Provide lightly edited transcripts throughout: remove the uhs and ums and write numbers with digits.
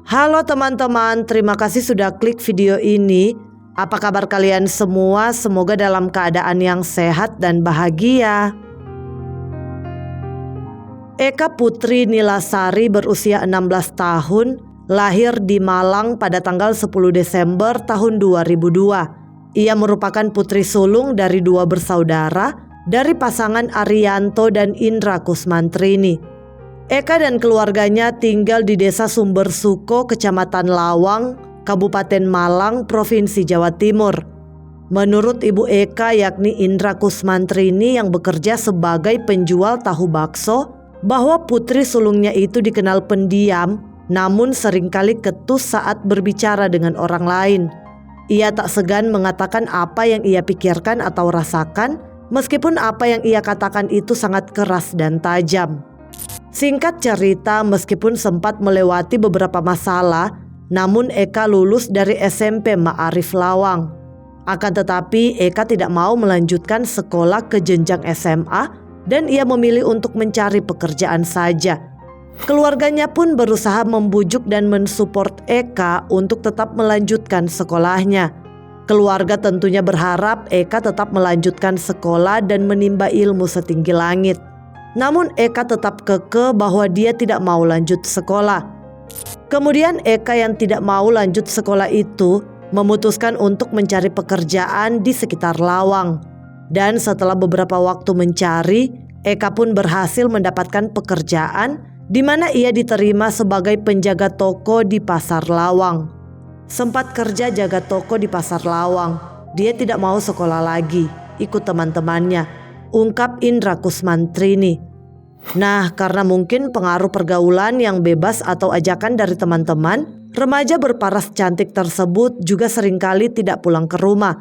Halo teman-teman, terima kasih sudah klik video ini. Apa kabar kalian semua? Semoga dalam keadaan yang sehat dan bahagia. Eka Putri Nilasari berusia 16 tahun, lahir di Malang pada tanggal 10 Desember tahun 2002. Ia merupakan putri sulung dari dua bersaudara dari pasangan Arianto dan Indra Kusmantrini. Eka dan keluarganya tinggal di Desa Sumbersuko, Kecamatan Lawang, Kabupaten Malang, Provinsi Jawa Timur. Menurut Ibu Eka, yakni Indra Kusmantrini yang bekerja sebagai penjual tahu bakso, bahwa putri sulungnya itu dikenal pendiam, namun seringkali ketus saat berbicara dengan orang lain. Ia tak segan mengatakan apa yang ia pikirkan atau rasakan, meskipun apa yang ia katakan itu sangat keras dan tajam. Singkat cerita, meskipun sempat melewati beberapa masalah, namun Eka lulus dari SMP Ma'arif Lawang. Akan tetapi Eka tidak mau melanjutkan sekolah ke jenjang SMA dan ia memilih untuk mencari pekerjaan saja. Keluarganya pun berusaha membujuk dan mensupport Eka untuk tetap melanjutkan sekolahnya. Keluarga tentunya berharap Eka tetap melanjutkan sekolah dan menimba ilmu setinggi langit. Namun Eka tetap kekeh bahwa dia tidak mau lanjut sekolah. Kemudian Eka yang tidak mau lanjut sekolah itu memutuskan untuk mencari pekerjaan di sekitar Lawang. Dan setelah beberapa waktu mencari, Eka pun berhasil mendapatkan pekerjaan di mana ia diterima sebagai penjaga toko di Pasar Lawang. Sempat kerja jaga toko di Pasar Lawang, dia tidak mau sekolah lagi, ikut teman-temannya, ungkap Indra Kusmantrini. Nah, karena mungkin pengaruh pergaulan yang bebas atau ajakan dari teman-teman, remaja berparas cantik tersebut juga seringkali tidak pulang ke rumah.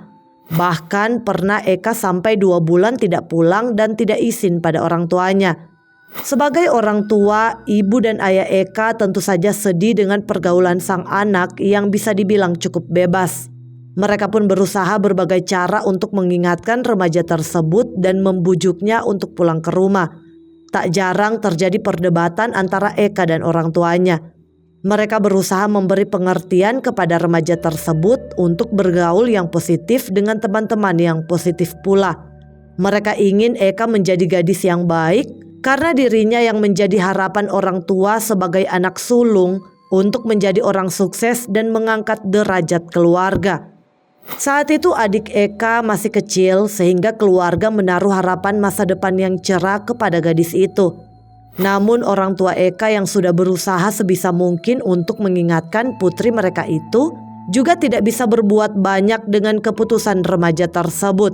Bahkan pernah Eka sampai 2 bulan tidak pulang dan tidak izin pada orang tuanya. Sebagai orang tua, ibu dan ayah Eka tentu saja sedih dengan pergaulan sang anak yang bisa dibilang cukup bebas. Mereka pun berusaha berbagai cara untuk mengingatkan remaja tersebut dan membujuknya untuk pulang ke rumah. Tak jarang terjadi perdebatan antara Eka dan orang tuanya. Mereka berusaha memberi pengertian kepada remaja tersebut untuk bergaul yang positif dengan teman-teman yang positif pula. Mereka ingin Eka menjadi gadis yang baik karena dirinya yang menjadi harapan orang tua sebagai anak sulung untuk menjadi orang sukses dan mengangkat derajat keluarga. Saat itu adik Eka masih kecil sehingga keluarga menaruh harapan masa depan yang cerah kepada gadis itu. Namun orang tua Eka yang sudah berusaha sebisa mungkin untuk mengingatkan putri mereka itu juga tidak bisa berbuat banyak dengan keputusan remaja tersebut.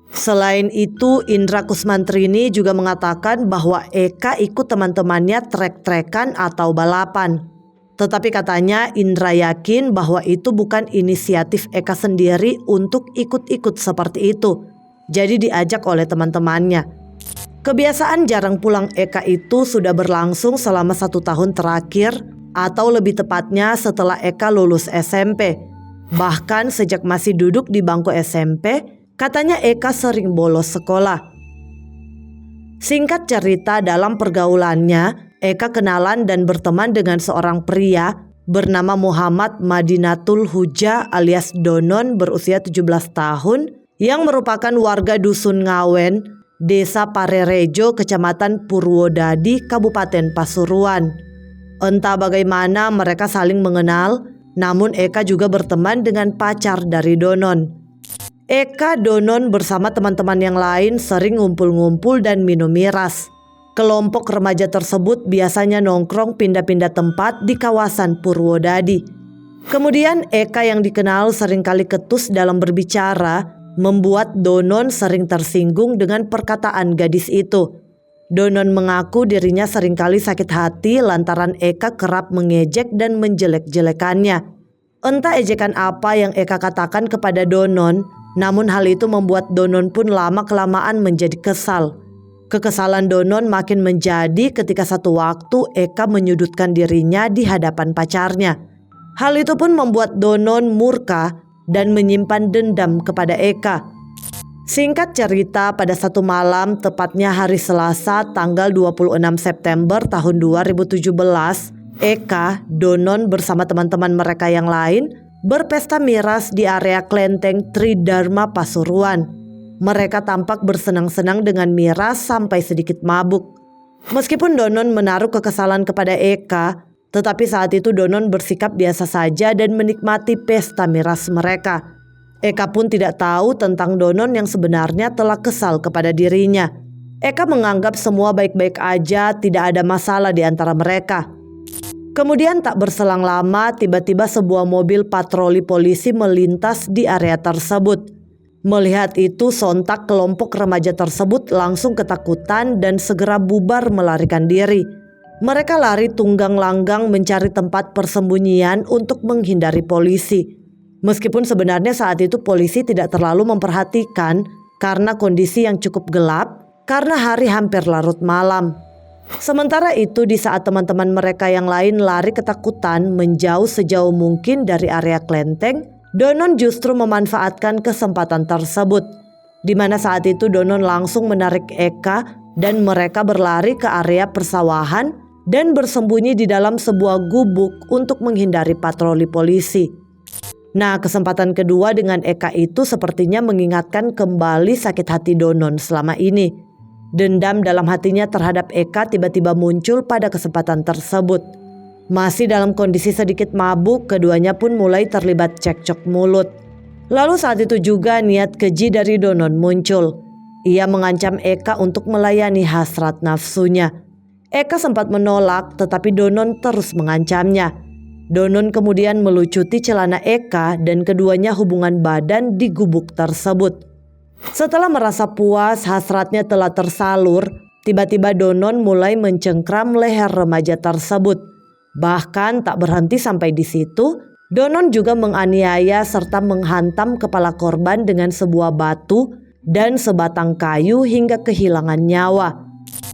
Selain itu, Indra Kusmantrini juga mengatakan bahwa Eka ikut teman-temannya trek-trekan atau balapan. Tetapi katanya Indra yakin bahwa itu bukan inisiatif Eka sendiri untuk ikut-ikut seperti itu. Jadi diajak oleh teman-temannya. Kebiasaan jarang pulang Eka itu sudah berlangsung selama 1 tahun terakhir atau lebih tepatnya setelah Eka lulus SMP. Bahkan sejak masih duduk di bangku SMP, katanya Eka sering bolos sekolah. Singkat cerita, dalam pergaulannya, Eka kenalan dan berteman dengan seorang pria bernama Muhammad Madinatul Huja alias Donon berusia 17 tahun yang merupakan warga Dusun Ngawen, Desa Parerejo, Kecamatan Purwodadi, Kabupaten Pasuruan. Entah bagaimana mereka saling mengenal, namun Eka juga berteman dengan pacar dari Donon. Eka, Donon bersama teman-teman yang lain sering ngumpul-ngumpul dan minum miras. Kelompok remaja tersebut biasanya nongkrong pindah-pindah tempat di kawasan Purwodadi. Kemudian Eka yang dikenal seringkali ketus dalam berbicara membuat Donon sering tersinggung dengan perkataan gadis itu. Donon mengaku dirinya seringkali sakit hati lantaran Eka kerap mengejek dan menjelek-jelekannya. Entah ejekan apa yang Eka katakan kepada Donon, namun hal itu membuat Donon pun lama-kelamaan menjadi kesal. Kekesalan Donon makin menjadi ketika satu waktu Eka menyudutkan dirinya di hadapan pacarnya. Hal itu pun membuat Donon murka dan menyimpan dendam kepada Eka. Singkat cerita, pada satu malam, tepatnya hari Selasa tanggal 26 September tahun 2017, Eka, Donon bersama teman-teman mereka yang lain berpesta miras di area kelenteng Tridharma Pasuruan. Mereka tampak bersenang-senang dengan miras sampai sedikit mabuk. Meskipun Donon menaruh kekesalan kepada Eka, tetapi saat itu Donon bersikap biasa saja dan menikmati pesta miras mereka. Eka pun tidak tahu tentang Donon yang sebenarnya telah kesal kepada dirinya. Eka menganggap semua baik-baik aja, tidak ada masalah di antara mereka. Kemudian tak berselang lama, tiba-tiba sebuah mobil patroli polisi melintas di area tersebut. Melihat itu, sontak kelompok remaja tersebut langsung ketakutan dan segera bubar melarikan diri. Mereka lari tunggang langgang mencari tempat persembunyian untuk menghindari polisi. Meskipun sebenarnya saat itu polisi tidak terlalu memperhatikan karena kondisi yang cukup gelap, karena hari hampir larut malam. Sementara itu, di saat teman-teman mereka yang lain lari ketakutan menjauh sejauh mungkin dari area kelenteng, Donon justru memanfaatkan kesempatan tersebut. Di mana saat itu Donon langsung menarik Eka dan mereka berlari ke area persawahan dan bersembunyi di dalam sebuah gubuk untuk menghindari patroli polisi. Nah, kesempatan kedua dengan Eka itu sepertinya mengingatkan kembali sakit hati Donon selama ini. Dendam dalam hatinya terhadap Eka tiba-tiba muncul pada kesempatan tersebut. Masih dalam kondisi sedikit mabuk, keduanya pun mulai terlibat cekcok mulut. Lalu saat itu juga niat keji dari Donon muncul. Ia mengancam Eka untuk melayani hasrat nafsunya. Eka sempat menolak, tetapi Donon terus mengancamnya. Donon kemudian melucuti celana Eka dan keduanya hubungan badan di gubuk tersebut. Setelah merasa puas, hasratnya telah tersalur, tiba-tiba Donon mulai mencengkram leher remaja tersebut. Bahkan tak berhenti sampai di situ, Donon juga menganiaya serta menghantam kepala korban dengan sebuah batu dan sebatang kayu hingga kehilangan nyawa.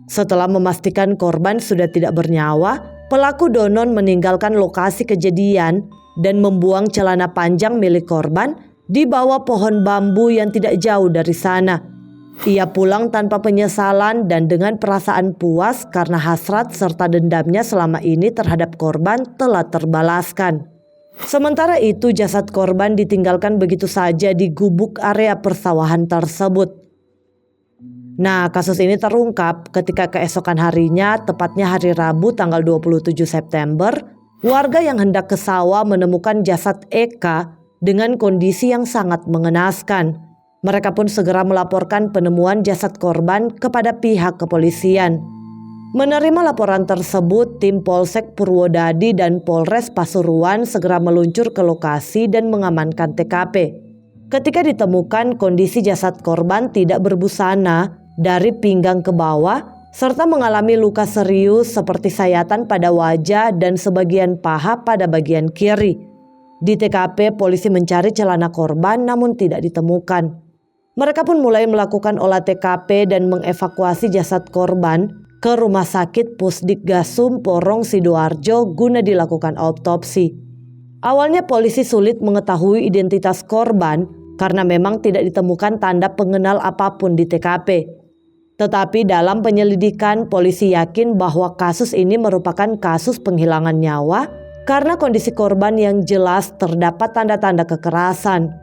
Setelah memastikan korban sudah tidak bernyawa, pelaku Donon meninggalkan lokasi kejadian dan membuang celana panjang milik korban di bawah pohon bambu yang tidak jauh dari sana. Ia pulang tanpa penyesalan dan dengan perasaan puas karena hasrat serta dendamnya selama ini terhadap korban telah terbalaskan. Sementara itu, jasad korban ditinggalkan begitu saja di gubuk area persawahan tersebut. Nah, kasus ini terungkap ketika keesokan harinya, tepatnya hari Rabu tanggal 27 September, warga yang hendak ke sawah menemukan jasad Eka dengan kondisi yang sangat mengenaskan. Mereka pun segera melaporkan penemuan jasad korban kepada pihak kepolisian. Menerima laporan tersebut, tim Polsek Purwodadi dan Polres Pasuruan segera meluncur ke lokasi dan mengamankan TKP. Ketika ditemukan, kondisi jasad korban tidak berbusana dari pinggang ke bawah, serta mengalami luka serius seperti sayatan pada wajah dan sebagian paha pada bagian kiri. Di TKP, polisi mencari celana korban namun tidak ditemukan. Mereka pun mulai melakukan olah TKP dan mengevakuasi jasad korban ke Rumah Sakit Pusdikgasum Porong Sidoarjo guna dilakukan autopsi. Awalnya polisi sulit mengetahui identitas korban karena memang tidak ditemukan tanda pengenal apapun di TKP. Tetapi dalam penyelidikan, polisi yakin bahwa kasus ini merupakan kasus penghilangan nyawa karena kondisi korban yang jelas terdapat tanda-tanda kekerasan.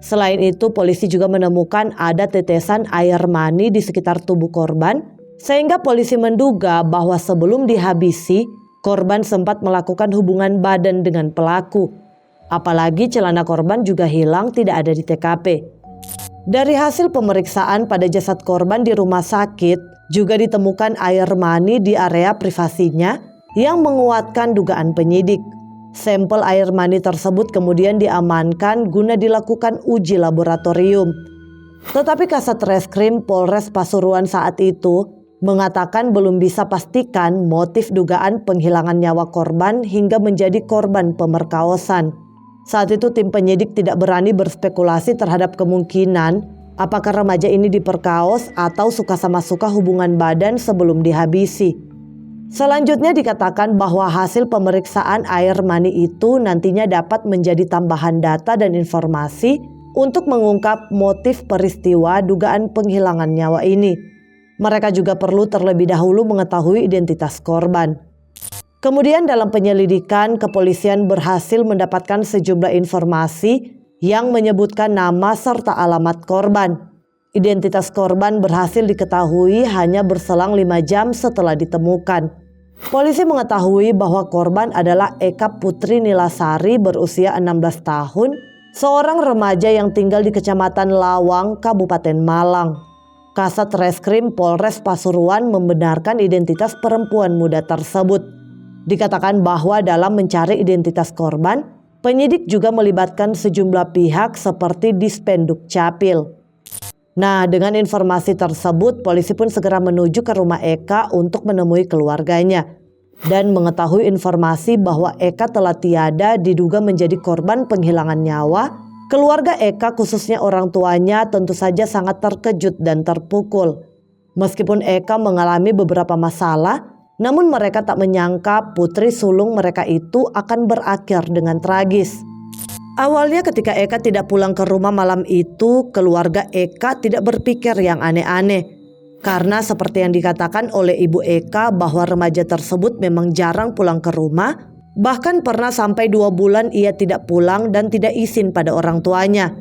Selain itu, polisi juga menemukan ada tetesan air mani di sekitar tubuh korban, sehingga polisi menduga bahwa sebelum dihabisi, korban sempat melakukan hubungan badan dengan pelaku. Apalagi celana korban juga hilang tidak ada di TKP. Dari hasil pemeriksaan pada jasad korban di rumah sakit, juga ditemukan air mani di area privasinya yang menguatkan dugaan penyidik. Sampel air mani tersebut kemudian diamankan guna dilakukan uji laboratorium. Tetapi Kasat Reskrim Polres Pasuruan saat itu mengatakan belum bisa pastikan motif dugaan penghilangan nyawa korban hingga menjadi korban pemerkosaan. Saat itu tim penyidik tidak berani berspekulasi terhadap kemungkinan apakah remaja ini diperkaos atau suka sama suka hubungan badan sebelum dihabisi. Selanjutnya dikatakan bahwa hasil pemeriksaan air mani itu nantinya dapat menjadi tambahan data dan informasi untuk mengungkap motif peristiwa dugaan penghilangan nyawa ini. Mereka juga perlu terlebih dahulu mengetahui identitas korban. Kemudian dalam penyelidikan, kepolisian berhasil mendapatkan sejumlah informasi yang menyebutkan nama serta alamat korban. Identitas korban berhasil diketahui hanya berselang 5 jam setelah ditemukan. Polisi mengetahui bahwa korban adalah Eka Putri Nilasari berusia 16 tahun, seorang remaja yang tinggal di Kecamatan Lawang, Kabupaten Malang. Kasat Reskrim Polres Pasuruan membenarkan identitas perempuan muda tersebut. Dikatakan bahwa dalam mencari identitas korban, penyidik juga melibatkan sejumlah pihak seperti Dispenduk Capil. Nah, dengan informasi tersebut, polisi pun segera menuju ke rumah Eka untuk menemui keluarganya. Dan mengetahui informasi bahwa Eka telah tiada diduga menjadi korban penghilangan nyawa, keluarga Eka khususnya orang tuanya tentu saja sangat terkejut dan terpukul. Meskipun Eka mengalami beberapa masalah, namun mereka tak menyangka putri sulung mereka itu akan berakhir dengan tragis. Awalnya ketika Eka tidak pulang ke rumah malam itu, keluarga Eka tidak berpikir yang aneh-aneh. Karena seperti yang dikatakan oleh ibu Eka bahwa remaja tersebut memang jarang pulang ke rumah. Bahkan pernah sampai 2 bulan ia tidak pulang dan tidak izin pada orang tuanya.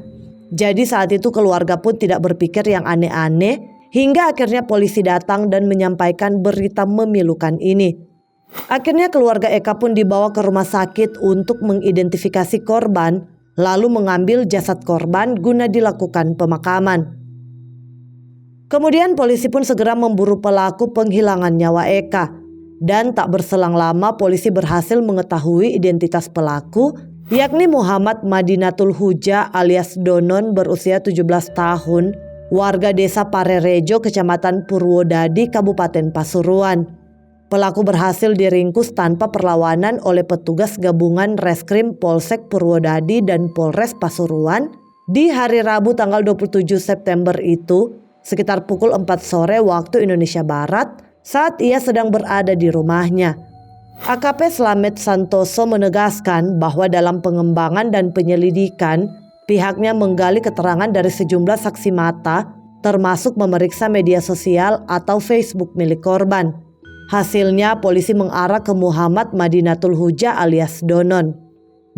Jadi saat itu keluarga pun tidak berpikir yang aneh-aneh hingga akhirnya polisi datang dan menyampaikan berita memilukan ini. Akhirnya keluarga Eka pun dibawa ke rumah sakit untuk mengidentifikasi korban, lalu mengambil jasad korban guna dilakukan pemakaman. Kemudian polisi pun segera memburu pelaku penghilangan nyawa Eka. Dan tak berselang lama polisi berhasil mengetahui identitas pelaku, yakni Muhammad Madinatul Huja alias Donon berusia 17 tahun, warga desa Parerejo, Kecamatan Purwodadi, Kabupaten Pasuruan. Pelaku berhasil diringkus tanpa perlawanan oleh petugas gabungan Reskrim Polsek Purwodadi dan Polres Pasuruan di hari Rabu tanggal 27 September itu sekitar pukul 4 sore waktu Indonesia Barat saat ia sedang berada di rumahnya. AKP Slamet Santoso menegaskan bahwa dalam pengembangan dan penyelidikan pihaknya menggali keterangan dari sejumlah saksi mata termasuk memeriksa media sosial atau Facebook milik korban. Hasilnya polisi mengarah ke Muhammad Madinatul Huja alias Donon.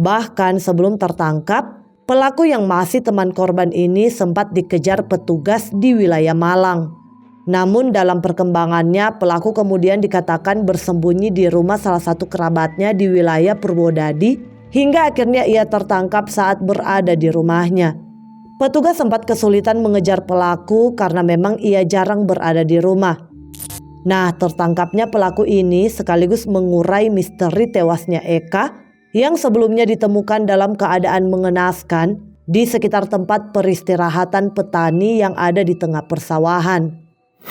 Bahkan sebelum tertangkap, pelaku yang masih teman korban ini sempat dikejar petugas di wilayah Malang. Namun dalam perkembangannya pelaku kemudian dikatakan bersembunyi di rumah salah satu kerabatnya di wilayah Purwodadi hingga akhirnya ia tertangkap saat berada di rumahnya. Petugas sempat kesulitan mengejar pelaku karena memang ia jarang berada di rumah. Nah, tertangkapnya pelaku ini sekaligus mengurai misteri tewasnya Eka yang sebelumnya ditemukan dalam keadaan mengenaskan di sekitar tempat peristirahatan petani yang ada di tengah persawahan.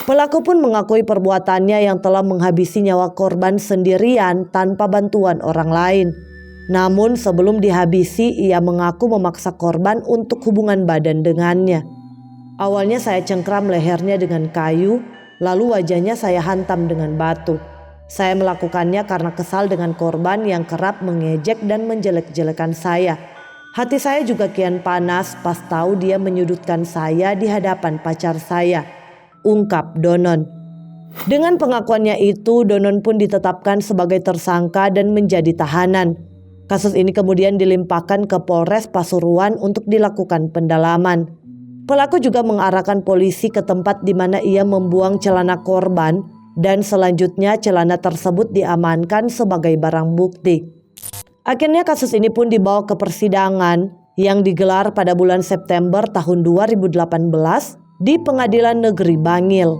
Pelaku pun mengakui perbuatannya yang telah menghabisi nyawa korban sendirian tanpa bantuan orang lain. Namun sebelum dihabisi ia mengaku memaksa korban untuk hubungan badan dengannya. Awalnya saya cengkram lehernya dengan kayu, lalu wajahnya saya hantam dengan batu. Saya melakukannya karena kesal dengan korban yang kerap mengejek dan menjelek-jelekan saya. Hati saya juga kian panas pas tahu dia menyudutkan saya di hadapan pacar saya, ungkap Donon. Dengan pengakuannya itu, Donon pun ditetapkan sebagai tersangka dan menjadi tahanan. Kasus ini kemudian dilimpahkan ke Polres Pasuruan untuk dilakukan pendalaman. Pelaku juga mengarahkan polisi ke tempat di mana ia membuang celana korban dan selanjutnya celana tersebut diamankan sebagai barang bukti. Akhirnya kasus ini pun dibawa ke persidangan yang digelar pada bulan September tahun 2018 di Pengadilan Negeri Bangil.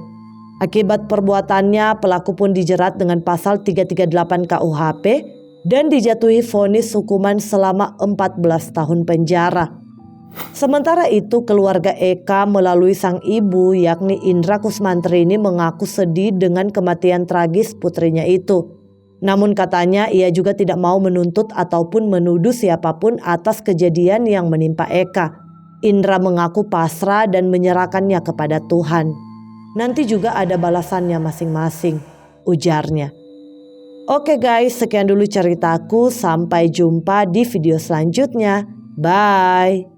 Akibat perbuatannya pelaku pun dijerat dengan pasal 338 KUHP dan dijatuhi vonis hukuman selama 14 tahun penjara. Sementara itu keluarga Eka melalui sang ibu yakni Indra Kusmantri ini mengaku sedih dengan kematian tragis putrinya itu. Namun katanya ia juga tidak mau menuntut ataupun menuduh siapapun atas kejadian yang menimpa Eka. Indra mengaku pasrah dan menyerahkannya kepada Tuhan. Nanti juga ada balasannya masing-masing, ujarnya. Oke guys, sekian dulu ceritaku. Sampai jumpa di video selanjutnya. Bye.